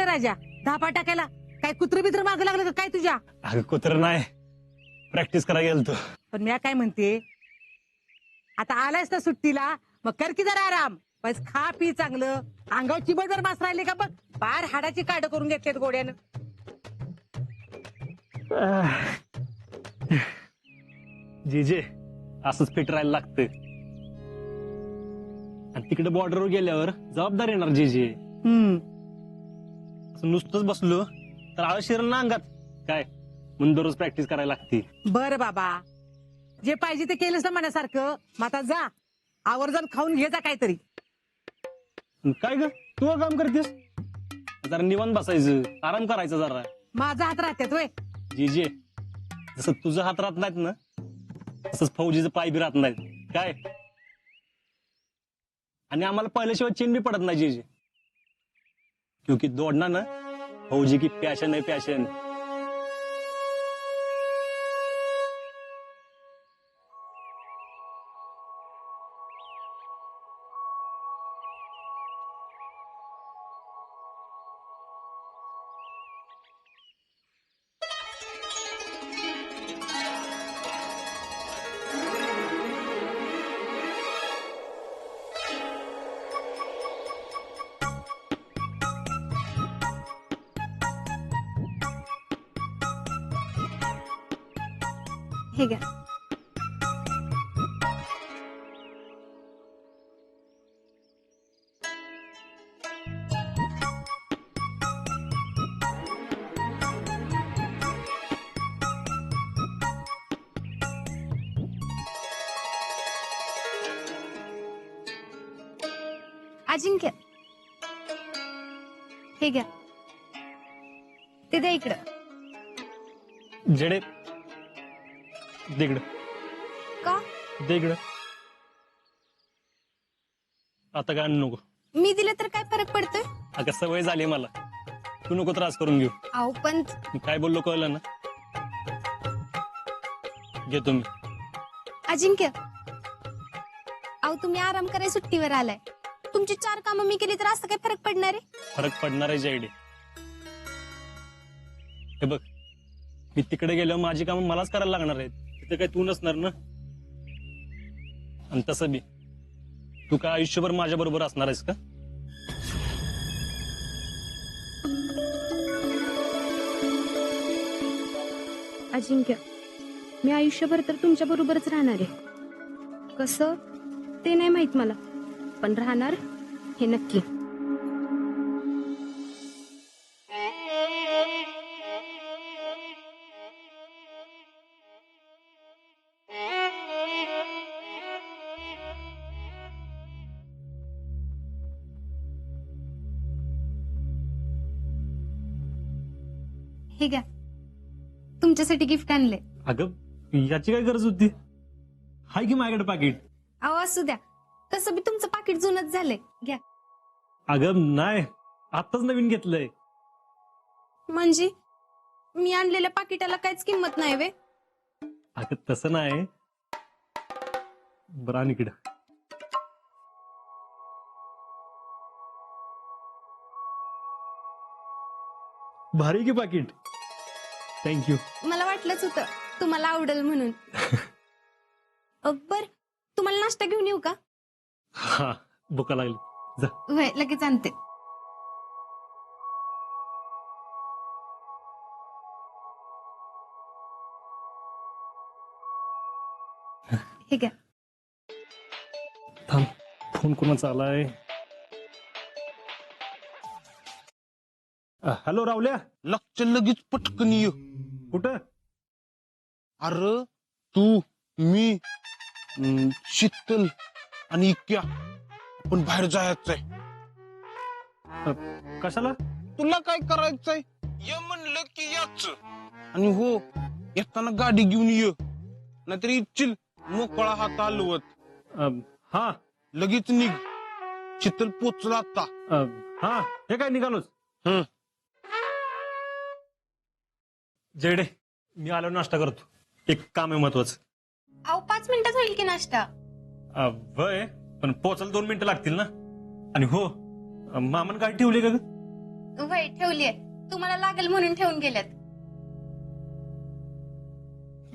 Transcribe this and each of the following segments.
राजा धापा टाकायला काय कुत्र बित्र मागं लागलं का काय तुझ्या? अगं कुत्र नाही, प्रॅक्टिस करायला गेलतो. पण मी काय म्हणते, आता आलायस ना सुट्टीला, मग कर की जरा आराम. बस खा पी चांगलं, अंगावर चिबडभर मास राहिले का बघ, बाहेर हाडाची काढ करून घेतलेत गोड्यानं. जे असंच फिट राहायला लागतं. आणि तिकडे बॉर्डरवर गेल्यावर जबाबदारी येणार जे. असं नुसतंच बसलो तर आळ शिरल ना अंगात काय, म्हणून दररोज प्रॅक्टिस करायला लागते. बरं बाबा, जे पाहिजे ते केलंस ना मनासारखं. मग आता जा, आवर्जून खाऊन घे जा काहीतरी. काय ग तू काम करतेस? जरा निवांत बसायचं, आराम करायचा जरा. माझा हात राहत्यात वय. जे जसं तुझं हात राहत नाहीत ना, तसंच फौजीचं पाय बी राहत नाहीत काय. आणि आम्हाला पहिल्याशिवाय चेन बी पडत नाही जे, क्योंकि दौड़ना ना फौजी की पैशन है, पैशन. हे घ्या. अजिंक्य, हे घ्या. ते द्या इकडं. जेडे दिगड का? दिगड आता काय आणू नको. मी दिलं तर काय फरक पडतोय? अगं सवय झाली मला, तू नको त्रास करून घेऊ. अहो पण मी काय बोललो कळलं ना. घेतो मी. अजिंक्य, अहो तुम्ही आराम करायला सुट्टीवर आलाय. तुमची 4 कामं मी केली तर असं काय फरक पडणार आहे? फरक पडणार आहे जेडे. हे बघ, मी तिकडे गेल्यावर माझी कामं मलाच करायला लागणार आहेत. तिथे काय तू नसणार ना. आणि तसं बी तू काय आयुष्यभर माझ्या बरोबर असणार आहेस का? अजिंक्य, मी आयुष्यभर तर तुमच्या बरोबरच राहणार आहे. कसं ते नाही माहित मला, पण राहणार हे नक्की. हे घ्या, तुमच्यासाठी गिफ्ट आणले. अगं याची काय गरज होती? हाय की माझ्याकडे पाकिट. अहो असू द्या, तसं बी तुमचं पाकिट जुनच झालंय. घ्या. अगं नाही, आताच नवीन घेतलंय. म्हणजे मी आणलेल्या पाकिटाला काहीच किंमत नाही वे? अगं तसं नाही. बरं आणि इकडं. भारी की पाकिट. थँक्यू. मला वाटलंच होतं तुम्हाला आवडेल म्हणून. बर, तुम्हाला नाश्ता घेऊन येऊ का? हा, भुका लागली. जा. वय लगेच आणते. हे घ्या. थांब, फोन कोणाचा आलाय? हॅलो रावल्या. लक्ष लगेच पटकन ये. कुठं? अरे तू, मी, शीतल आणि इक्या आपण बाहेर जायचंय. कशाला? तुला काय करायचंय? ये म्हणलं की याच. आणि हो, येताना गाडी घेऊन ये, नाहीतरी इच्छिल मोकळा हात हलवत. हा लगेच निघ. शीतल पोचला आता. हा, हे काय निघालोच. हं. जेडे, मी आलो नाश्ता करतो. एक काम आहे महत्वाचं. अहो 5 मिनिटात होईल की नाश्ता? वय पण पोचायला 2 मिनिटं लागतील ना. आणि हो, मामान गाडी ठेवली का ग? वय ठेवलीये, तुम्हाला लागेल म्हणून ठेवून गेल्यात.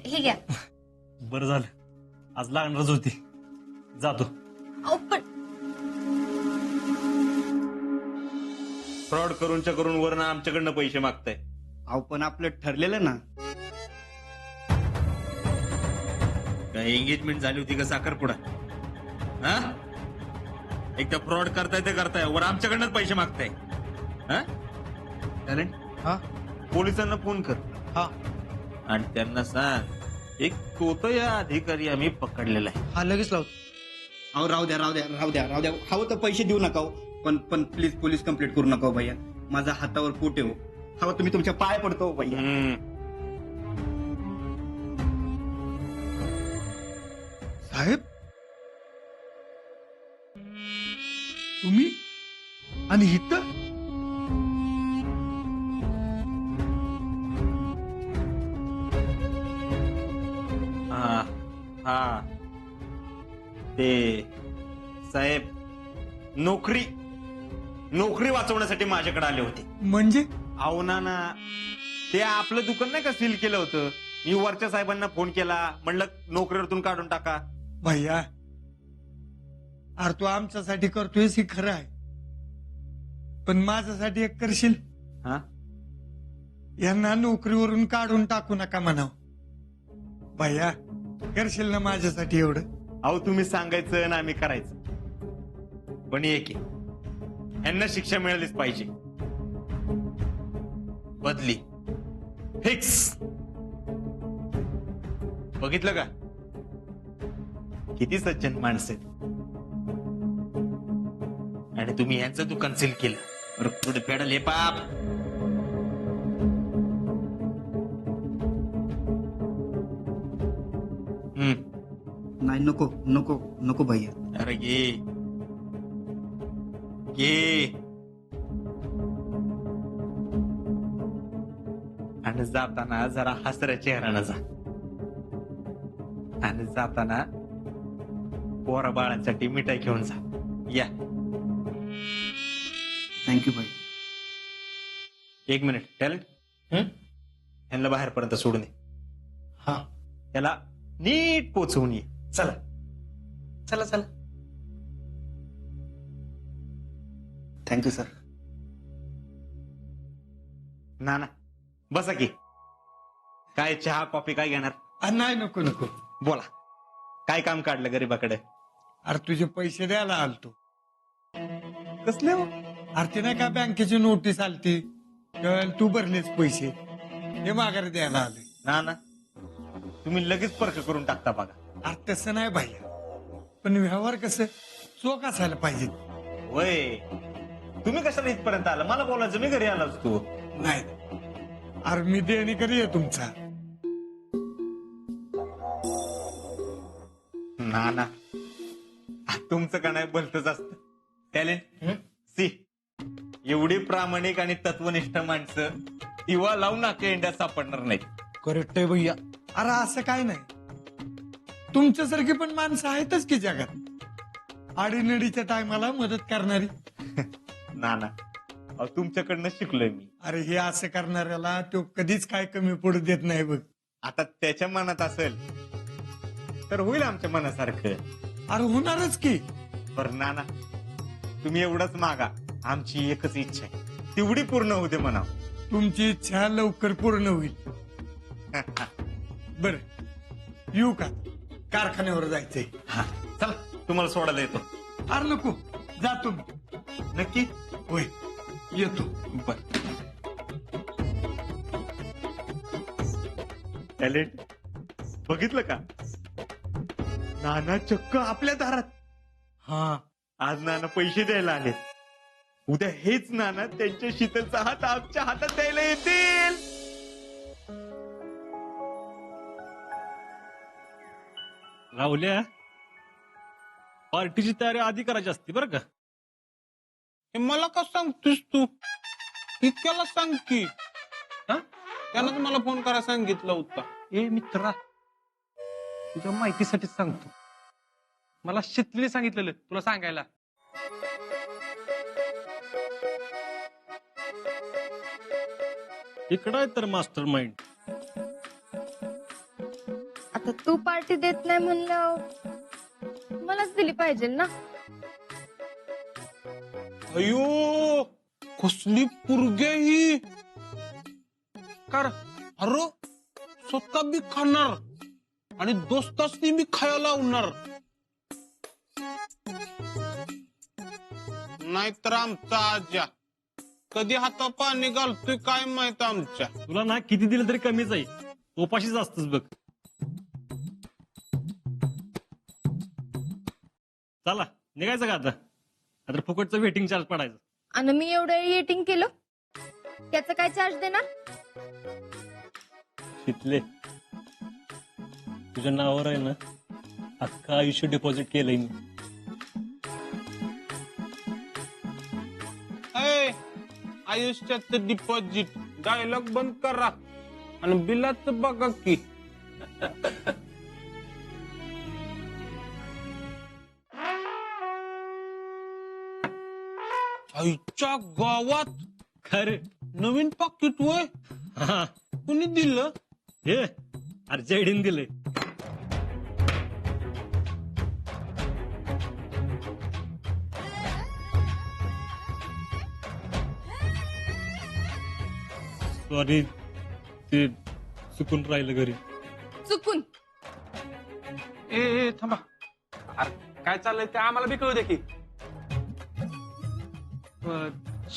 हे घ्या. बरं झालं, आज लागणारच होती. जातो. अहो, पण फ्रॉड करून वरनं आमच्याकडनं पैसे मागताय. अहो पण आपलं ठरलेलं ना. काय एंगेजमेंट झाली होती का साखरपुडा? हा, एकदा फ्रॉड करताय ते करताय, वर आमच्याकडनंच पैसे मागताय. हा टॅलेंट, हा पोलिसांना फोन कर हा आणि त्यांना सांग एक तोतया अधिकारी आम्ही पकडलेला आहे. हा लगेच लावतो. अहो राहू द्या हवं तर पैसे देऊ नका हो. पण प्लीज पोलीस कंप्लेंट करू नका हो भैया. माझा हातावर पोट आहे हो. हवं तुम्ही तुमच्या पाय पडतो हो भैया. साहेब तुम्ही आणि इथं हा हा ते साहेब नोकरी वाचवण्यासाठी माझ्याकडे आले होते. म्हणजे अहो ना ते आपलं दुकान नाही का सील केलं होतं. मी वरच्या साहेबांना फोन केला, म्हणलं नोकरीवरतून काढून टाका. भैया अरे तू आमच्यासाठी करतोय हे खरं आहे, पण माझ्यासाठी एक करशील? हा यांना नोकरीवरून काढून टाकू नका म्हणाव. भैया करशील ना माझ्यासाठी एवढं? अहो तुम्ही सांगायचं ना आम्ही करायचं, पण एक आहे, यांना शिक्षा मिळालीच पाहिजे. बदली फिक्स. बघितलं का किती सज्जन माणसं आहेत. आणि तुम्ही यांचं दुकान सील केलं. अरे पुढे पेडल हे पाप. नाही नको नको नको भैया. अरे ये आणि जाताना जरा हसऱ्या चेहऱ्यानं जा. आणि जाताना पोरा बाळांसाठी मिठाई घेऊन जा. या थँक्यू भैया. एक मिनिट टॅलेंट, ह्यांना बाहेरपर्यंत सोडून दे. हा त्याला नीट पोचवून ये. चला चला चला. Thank you sir. ना बसा की. काय चहा कॉफी काय घेणार? नाही नको नको. बोला, काय काम काढलं गरीबाकडे? अरे तुझे पैसे द्यायला आलतो. कसले हो? अरे ते नाही का बँकेची नोटीस आलती, त्यावेळेला तू भरलेच पैसे, हे माघारी द्यायला आले. ना तुम्ही लगेच परख करून टाकता बघा. अरे तसं नाही भैया, पण व्यवहार कसं चोख असायला पाहिजे. वय तुम्ही कशाला इथपर्यंत आला? मला बोलायचं, मी घरी आलाच. तू नाही अरे मी देणेकरी आहे तुमचा. ना तुमचं का नाही बोलतच असत. टॅलेंट सी, एवढी प्रामाणिक आणि तत्वनिष्ठ माणसं दिवा लावून नाके इंडियात सापडणार नाही. करेक्ट आहे भैया. अरे असं काय नाही, तुमच्यासारखी पण माणसं आहेतच की जगात, आडीनडीच्या टायमाला मदत करणारी. ना तुमच्याकडनं शिकलोय मी. अरे हे असं करणाऱ्याला तो कधीच काय कमी पडू देत नाही बघ. आता त्याच्या मनात असेल तर होईल आमच्या मनासारखं. अरे होणारच की. बरं ना तुम्ही एवढंच मागा, आमची एकच इच्छा आहे, तेवढी पूर्ण होते म्हणा. तुमची इच्छा लवकर पूर्ण होईल. बर येऊ का? कारखान्यावर जायचंय. हा चला, तुम्हाला सोडायला येतो. अरे नको, जातो मी. नक्की? होय येतो. बर. टॅलेंट बघितलं का? नाना चक्क आपल्या दारात. हा आज नाना पैसे द्यायला आले. उद्या हेच नाना त्यांच्या शीतलचा हात आमच्या हातात द्यायला येतील. राहुल्या, पार्टीची तयारी आधी करायची असते बरं का. हे मला का सांगतोस तू? इतक्याला सांग की. हा, त्यानंच मला फोन करायला सांगितलं होता. ए मित्रा, तुझ्या माहितीसाठी सांगतो, मला शितलीने सांगितलेलं तुला सांगायला. इकडं आहे तर मास्टर माइंड. आता तू पार्टी देत नाही म्हणलं मलाच दिली पाहिजे ना. अयो कसली पुरगे ही कर. अरे स्वतः बी खाणार आणि दोस्तासनी बी खायला लावणार. नाहीतर आमचा आजा कधी हाता पाणी घालतोय काय माहित आमच्या. तुला ना किती दिलं तरी कमीच आहे. उपाशीच असतच बघ. चला निघायचं का आता? आता फुकटचं वेटिंग चार्ज पडायचं. आणि मी एवढं एटिंग केलं त्याचं काय चार्ज देणार? शितले तुझ्या नावावर आहे ना अख्खं आयुष्य डिपॉझिट केलंय मी. आयुष्याचं डिपॉझिट डायलॉग बंद करा आणि बिलाचं बघा की. आईच्या गावात खरे नवीन पाकिट वय हा कुणी दिलं? हे अर्जंटीन दिले. सॉरी ते चुकून राहिलं घरी. चुकून ए थांबा. अरे काय चाललंय ते आम्हाला बी कळू दे की.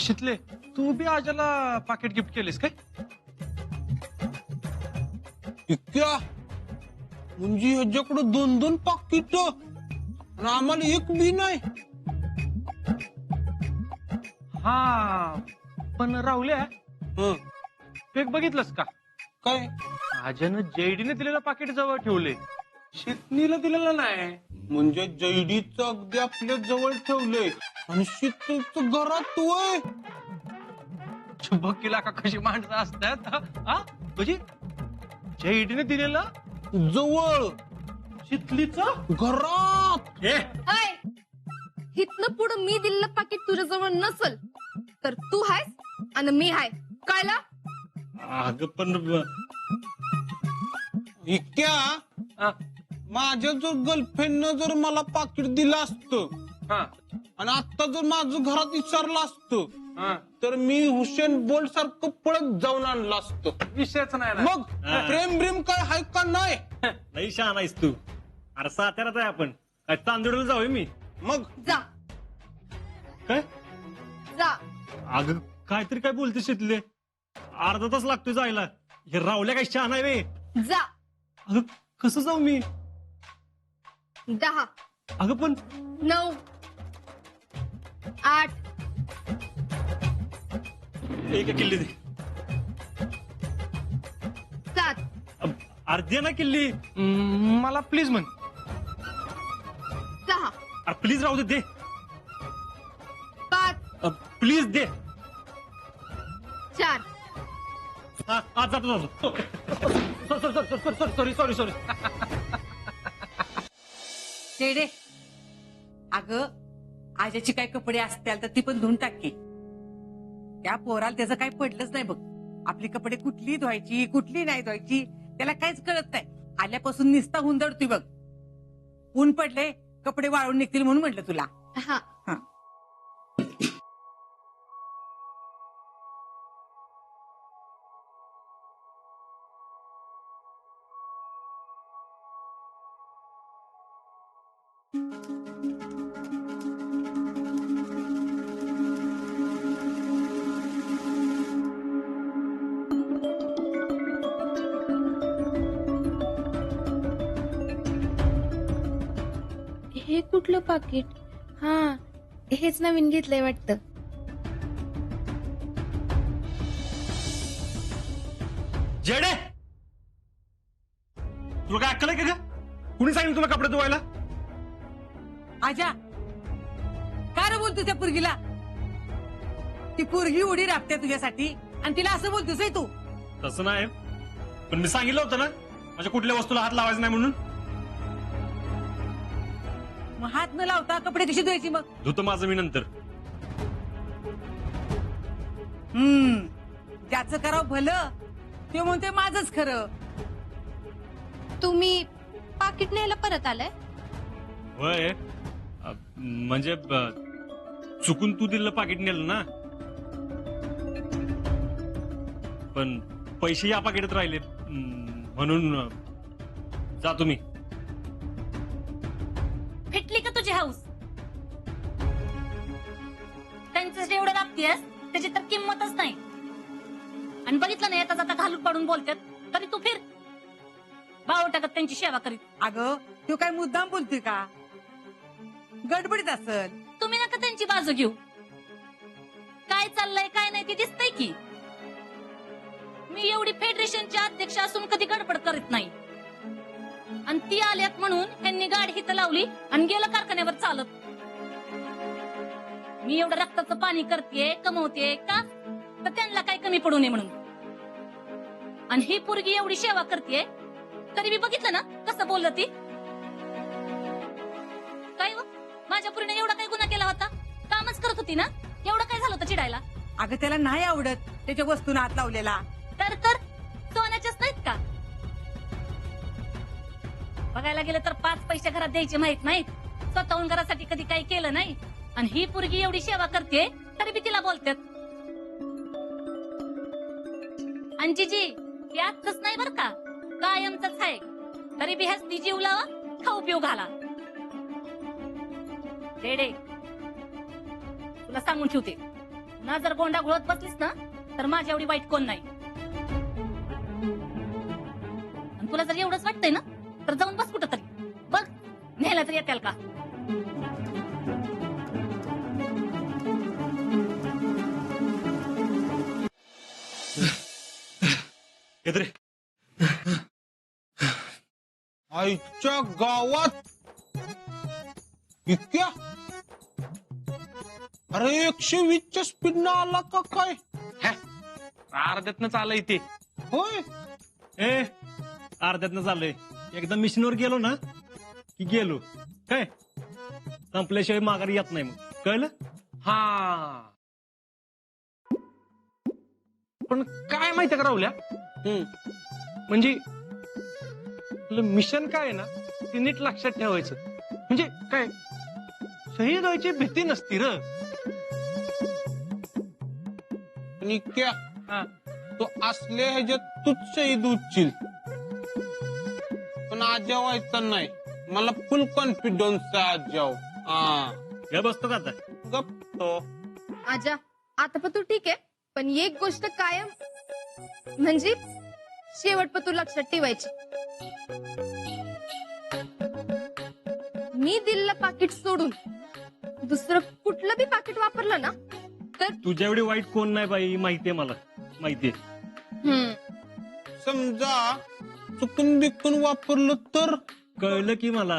शितले तू बी आजाला पाकिट गिफ्ट केलीस काय? इतक्या म्हणजे ह्याच्याकडे 2-2 पाकिट आणि आम्हाला एक बी नाही. हा पण राहुल्या हं, एक बघितलंस का? काय आजानं जेडीने दिलेलं पाकिट जवळ ठेवले. शितनीला दिलेलं नाही. म्हणजे जैडीचं अगदी आपल्या जवळ ठेवलंय आणि शीतलचं घरात वय. बघ का कशी माणसं असतात. हा म्हणजे जेडीने दिलेलं जवळ शितलीचं घरात. हाय हितनं पुढं मी दिलेलं पाकिट तुझ्या जवळ नसल तर तू आहेस आणि मी हाय कळलं? अगं पण इतक्या हा, माझ्या जर गर्लफ्रेंडनं जर मला पाकिट दिलं असतं हा, आणि आता जर माझं घरात विचारलं असतं हा. तर मी हुसेन बोल्ट सारखं पळत जाऊन आणलं असतं. विषयच नाही ना. मग प्रेम ब्रेम काय हाय का नाही? लई शहाणा आहेस तू. अरे साताऱ्यात आहे आपण. काय तांदूळला जाऊया मी? मग जा काय जा. अगं काहीतरी काय बोलते शितले. अर्धा तास लागतोय जायला. हे रावल्या काय शहाणा आहे रे. जा. अगं कसं जाऊ मी? 10 अगं पण 9 8 एक किल्ली दे. 7 अर्धी ना किल्ली. मला प्लीज म्हण. 6 अरे प्लीज राहू दे. दे 5 प्लीज दे. 4 हा आज जातो. सॉरी. शेडे अगं आजाची काय कपडे असतील तर ती पण धुवून टाक. त्या पोराला त्याचं काही पडलंच नाही बघ. आपली कपडे कुठली धुवायची कुठली नाही धुवायची त्याला काहीच कळत नाही. आल्यापासून निस्ता हुंदडतोय बघ. ऊन पडले कपडे वाळून निघतील म्हणून म्हटलं तुला. हा हे कुठलं पाकिट? हा हेच नवीन घेतलंय वाटतं. जेडे तुला काय अक्कल आहे का? कुणी सांगितलं तुला कपडे धुवायला? आजा काय रे बोलतो त्या पोरगीला? ती पोरगी उडी राबते तुझ्यासाठी आणि तिला असं बोलतोस तू? तसं नाही पण मी सांगितलं होतं ना माझ्या कुठल्या वस्तूला हात लावायचा नाही म्हणून. मग हात न लावता कपडे कशी धुवायची मग? धुतो माझं मी नंतर. ज्याचं करावं भलं ते म्हणते माझंच खरं. तुम्ही पाकिट न्यायला परत आलाय? होय म्हणजे चुकून तू दिलेलं पाकिट नेलं ना, पण पैसे या पाकिटात राहिलेत म्हणून जा तुम्ही. फिटली का तुझी हाऊस? त्यांचं जेवढं दाबतेस त्याची तर किंमतच नाही. आणि बघितलं नाही, आता जाता घालून पाडून बोलतात तरी तू फिर भाव टाकत त्यांची सेवा करीत. अगं तो काय मुद्दाम बोलतोय का? गडबडीत असल. तुम्ही नका त्यांची बाजू घेऊ. काय चाललंय काय नाही ते दिसतंय की. मी एवढी फेडरेशनची अध्यक्ष असून कधी गडबड करीत नाही. आणि ती आल्यात म्हणून त्यांनी गाडी हिथं लावली आणि गेलं कारखान्यावर चालत. मी एवढं रक्ताचं पाणी करते कमवते का तर त्यांना काय कमी पडू नये म्हणून. आणि ही पोरगी एवढी सेवा करते तरी मी बघितलं ना कसं बोललं ती. काय व माझ्या पुरीने एवढा काय गुन्हा केला होता? कामच करत होती ना, एवढं काय झालं होतं चिडायला? अगं त्याला नाही आवडत त्याच्या वस्तून हात लावलेला. तर सोन्याच्याच नाहीत का? बघायला गेलं तर 5 पैसे घरात द्यायचे माहित नाहीत. स्वतःहून घरासाठी कधी काही केलं नाही. आणि ही पोरगी एवढी सेवा करते तरी बी तिला बोलतात. आणि जीजी हे आजच नाही बर का, कायमच आहे. तरी बी हसती जीव लावा, खाऊ पिऊ घाला. डेडे तुला सांगून ठेवते ना, जर गोंडा घोळत बसलीस ना तर माझ्या एवढी वाईट कोण नाही. आणि तुला जर एवढंच वाटतंय ना तर जाऊन बस कुठं तरी, बघ न्यायला तरी येतील का. येत रे. आईच्या गावात इतक्या, अरे 120च्या स्पीडनं आला का काय? अर्ध्यातनं चालय ते. होय ए अर्ध्यातनं चाललंय. एकदा मिशनवर गेलो ना की गेलो, काय संपल्याशिवाय माघारी येत नाही. मग कळलं? हा पण काय माहितीये का राहुल्या, म्हणजे आपलं मिशन काय आहे ना ते नीट लक्षात ठेवायचं. म्हणजे काय शहीद व्हायची भीती नसती र. पण इतक्या हा. तो असले ह्याच्यात तूच शहीद उचील, पण आज व्हायचं नाही. मला फुल कॉन्फिडन्स आहे आज जाऊ. काय बसतो का आता? गप्पतो. आजा आता पण तू ठीक आहे, पण एक गोष्ट कायम म्हणजे शेवट पण तू लक्षात ठेवायची. मी दिलेलं पाकिट सोडून दुसरं कुठलं बी पाकिट वापरलं ना तर तुझ्या एवढी वाईट कोण नाही बाई, माहितीये मला, माहितीये. समजा चुकून बिकून वापरलं तर कळलं की मला,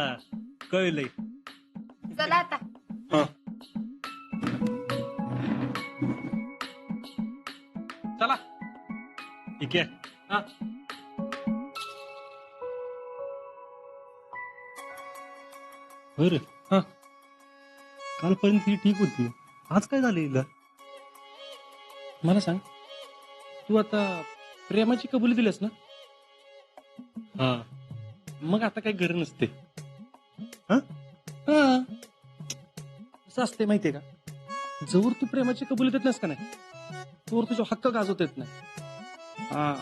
कळलंय. चला आता. चला ठीक आहे. हा. बर हा. कालपर्यंत ही ठीक होती, आज काय झालं हिला? मला सांग, तू आता प्रेमाची कबुली दिलीस ना, हा मग आता काही घर नसते. हा? असं असते माहितीये का, जवळ तू प्रेमाची कबुली देत नाहीस का नाही, तोवर तुझा हक्क गाजवता येत नाही. हा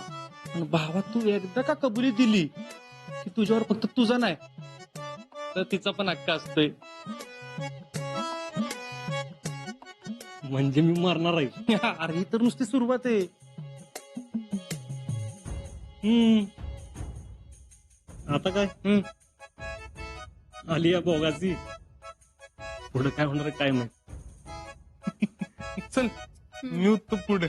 पण भावा, तू एकदा का कबुली दिली की तुझ्यावर फक्त तुझा नाही तर तिचा पण हक्क असतोय. म्हणजे मी मरणार आहे? अरे ही तर नुसती सुरुवात आहे. आता काय आली या भोगाची, पुढे काय होणार आहे काय माहिती. चल मी उत्तर पुढे.